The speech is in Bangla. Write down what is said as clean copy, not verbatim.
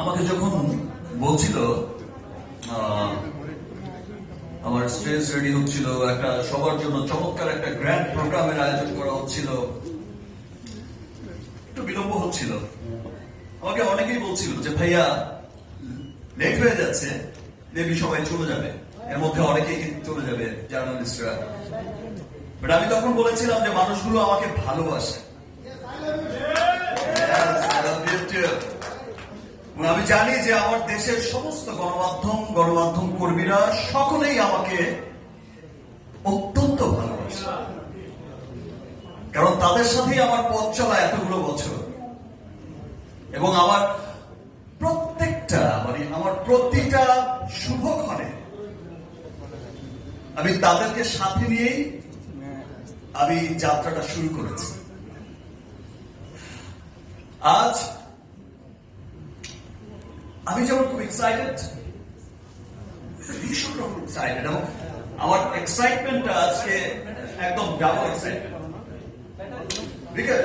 আমাকে যখন বলছিল আমার স্টেজ রেডি হচ্ছিল, একটা সবার জন্য চমৎকার একটা গ্র্যান্ড প্রোগ্রামের আয়োজন করা হচ্ছিল, একটু বিলম্ব হচ্ছিল, আমাকে অনেকেই বলছিল যে ভাইয়া লেট হয়ে যাচ্ছে, দেবী সবাই চলে যাবে, এর মধ্যে অনেকেই কিন্তু চলে যাবে জার্নালিস্টরা। বাট আমি তখন বলেছিলাম যে মানুষগুলো আমাকে ভালোবাসে, আমি জানি যে আমার দেশের সমস্ত গণমাধ্যম কর্মীরা সকলেই আমাকে অত্যন্ত ভালোবাসে, কারণ তাদের সাথেই আমার পথ চলা এতগুলো বছর, এবং আমার প্রতিটা শুভক্ষণে আমি তাদেরকে সাথে নিয়েই আমি যাত্রাটা শুরু করেছি। আজ আমি যেমন খুব এক্সাইটেড, ভীষণ রকম এক্সাইটেড, এবং আমার এক্সাইটমেন্টটা আজকে একদম ডাবল এক্সাইটেড, বিকজ